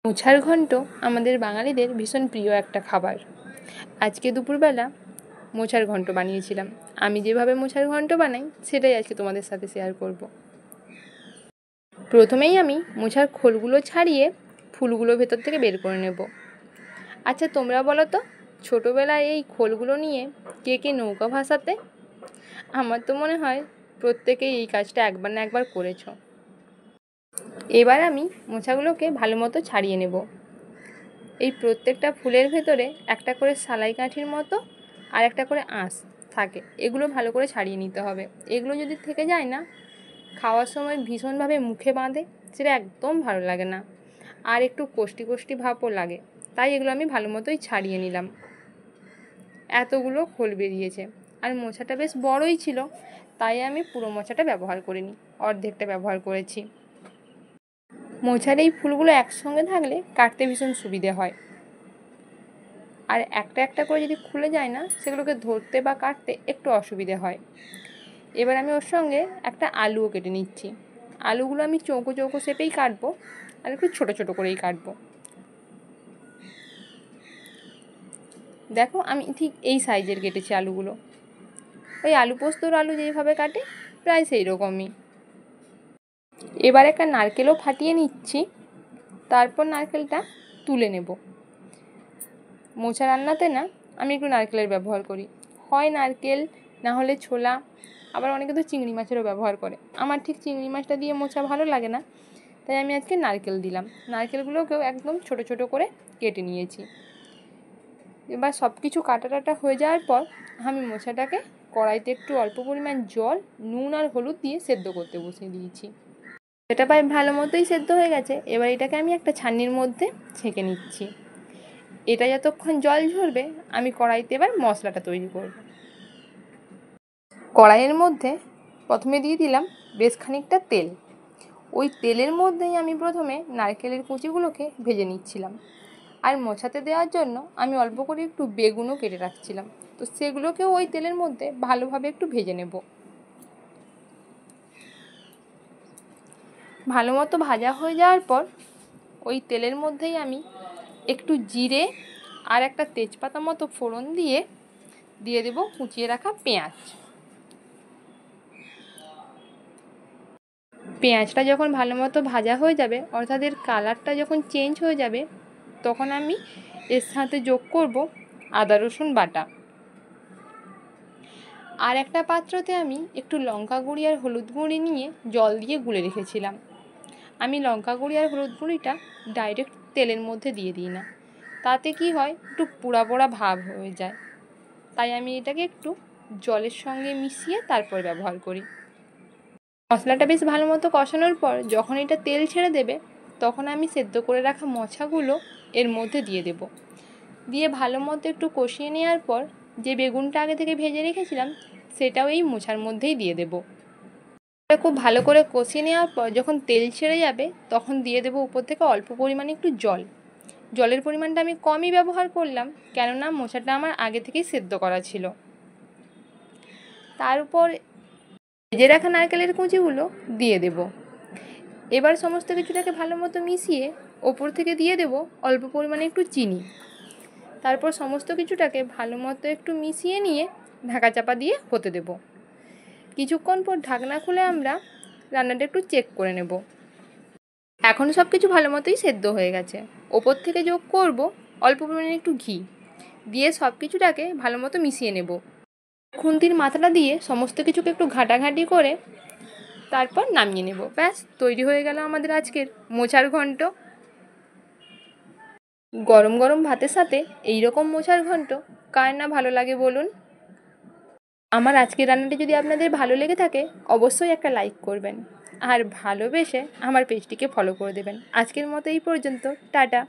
মোছার ঘন্ট আমাদের বাঙালিদের ভীষণ প্রিয় একটা খাবার। আজকে দুপুরবেলা মোছার ঘন্ট বানিয়েছিলাম। আমি যেভাবে মোছার ঘন্ট বানাই সেটাই আজকে তোমাদের সাথে শেয়ার করব। প্রথমেই আমি মোছার খোলগুলো ছাড়িয়ে ফুলগুলো ভেতর থেকে বের করে নেব। আচ্ছা তোমরা বলো তো, ছোটোবেলায় এই খোলগুলো নিয়ে কে কে নৌকা ভাসাতে? আমার তো মনে হয় প্রত্যেকেই এই কাজটা একবার না একবার করেছো। এবার আমি মোছাগুলোকে ভালো মতো ছাড়িয়ে নেব। এই প্রত্যেকটা ফুলের ভেতরে একটা করে সালাই কাঠির মতো আর একটা করে আঁশ থাকে, এগুলো ভালো করে ছাড়িয়ে নিতে হবে। এগুলো যদি থেকে যায় না, খাওয়ার সময় ভীষণভাবে মুখে বাঁধে, সেটা একদম ভালো লাগে না, আর একটু কষ্টি কষ্টি ভাবও লাগে। তাই এগুলো আমি ভালো মতোই ছাড়িয়ে নিলাম। এতগুলো খোল বেরিয়েছে, আর মোছাটা বেশ বড়ই ছিল, তাই আমি পুরো মোছাটা ব্যবহার করিনি, অর্ধেকটা ব্যবহার করেছি। মোছার এই ফুলগুলো একসঙ্গে থাকলে কাটতে ভীষণ সুবিধে হয়, আর একটা একটা করে যদি খুলে যায় না, সেগুলোকে ধরতে বা কাটতে একটু অসুবিধে হয়। এবার আমি ওর সঙ্গে একটা আলুও কেটে নিচ্ছি। আলুগুলো আমি চৌকো চৌকো শেপেই কাটবো, আর একটু ছোটো ছোটো করেই কাটবো। দেখো আমি ঠিক এই সাইজের কেটেছি আলুগুলো, ওই আলু পোস্তর আলু যেইভাবে কাটে প্রায় সেই রকমই। এবার একটা নারকেলও ফাটিয়ে নিচ্ছি, তারপর নারকেলটা তুলে নেব। মোছা রান্নাতে না আমি একটু নারকেলের ব্যবহার করি, হয় নারকেল, না হলে ছোলা, আবার অনেকে তো চিংড়ি মাছেরও ব্যবহার করে। আমার ঠিক চিংড়ি মাছটা দিয়ে মোছা ভালো লাগে না, তাই আমি আজকে নারকেল দিলাম। নারকেলগুলোকেও একদম ছোট ছোট করে কেটে নিয়েছি। এবার সব কিছু কাটা টাটা হয়ে যাওয়ার পর আমি মোছাটাকে কড়াইতে একটু অল্প পরিমাণ জল, নুন আর হলুদ দিয়ে সেদ্ধ করতে বসিয়ে দিয়েছি। এটা প্রায় ভালো মতোই সেদ্ধ হয়ে গেছে। এবার এটাকে আমি একটা ছাঁকনির মধ্যে ছেঁকে নিচ্ছি। এটা যতক্ষণ জল ঝরবে, আমি কড়াইতে এবার মশলাটা তৈরি করব। কড়াইয়ের মধ্যে প্রথমে দিয়ে দিলাম বেশ খানিকটা তেল। ওই তেলের মধ্যেই আমি প্রথমে নারকেলের কুচিগুলোকে ভেজে নিচ্ছিলাম, আর মোছাতে দেওয়ার জন্য আমি অল্প করে একটু বেগুনও কেটে রাখছিলাম। তো সেগুলোকেও ওই তেলের মধ্যে ভালোভাবে একটু ভেজে নেব। ভালো মতো ভাজা হয়ে যাওয়ার পর ওই তেলের মধ্যেই আমি একটু জিরে আর একটা তেজপাতা মতো ফোড়ন দিয়ে দেব কুচিয়ে রাখা পেঁয়াজ। পেঁয়াজটা যখন ভালো মতো ভাজা হয়ে যাবে, অর্থাৎ এর কালারটা যখন চেঞ্জ হয়ে যাবে, তখন আমি এর সাথে যোগ করব আদা রসুন বাটা। আর একটা পাত্রতে আমি একটু লঙ্কা গুঁড়ি আর হলুদ গুঁড়ি নিয়ে জল দিয়ে গুলে রেখেছিলাম। আমি লঙ্কা গুঁড়ি আর হলুদ গুঁড়িটা ডাইরেক্ট তেলের মধ্যে দিয়ে দিই না, তাতে কি হয় একটু পোড়া পোড়া ভাব হয়ে যায়। তাই আমি এটাকে একটু জলের সঙ্গে মিশিয়ে তারপর ব্যবহার করি। মশলাটা বেশ ভালো মতো কষানোর পর যখন এটা তেল ছেড়ে দেবে, তখন আমি সেদ্ধ করে রাখা মোছাগুলো এর মধ্যে দিয়ে দেব। দিয়ে ভালো মতো একটু কষিয়ে নেওয়ার পর যে বেগুনটা আগে থেকে ভেজে রেখেছিলাম, সেটাও এই মোছার মধ্যেই দিয়ে দেব। এটা খুব ভালো করে কষিয়ে নেওয়ার পর যখন তেল ছেড়ে যাবে, তখন দিয়ে দেবো উপর থেকে অল্প পরিমাণে একটু জল। জলের পরিমাণটা আমি কমই ব্যবহার করলাম, কেননা মোছাটা আমার আগে থেকেই সেদ্ধ করা ছিল। তার উপর ভেজে রাখা নারকেলের কুচিগুলো দিয়ে দেব। এবার সমস্ত কিছুটাকে ভালো মতো মিশিয়ে ওপর থেকে দিয়ে দেব অল্প পরিমাণে একটু চিনি। তারপর সমস্ত কিছুটাকে ভালো মতো একটু মিশিয়ে নিয়ে ঢাকা চাপা দিয়ে হতে দেব। কিছুক্ষণ পর ঢাকনা খুলে আমরা রান্নাটা একটু চেক করে নেব। এখন সব কিছু ভালো মতোই সেদ্ধ হয়ে গেছে। ওপর থেকে যোগ করব অল্প পরিমাণে একটু ঘি, দিয়ে সব কিছুটাকে ভালো মতো মিশিয়ে নেব। খুন্তির মাথাটা দিয়ে সমস্ত কিছুকে একটু ঘাটাঘাটি করে তারপর নামিয়ে নেব। ব্যাস তৈরি হয়ে গেল আমাদের আজকের মোছার ঘন্ট। গরম গরম ভাতের সাথে এই রকম মোছার ঘন্ট কার না ভালো লাগে বলুন? আমার আজকের রান্নাটি যদি আপনাদের ভালো লেগে থাকে, অবশ্যই একটা লাইক করবেন, আর ভালোবেসে আমার পেজটিকে ফলো করে দেবেন। আজকের মতো এই পর্যন্ত, টাটা।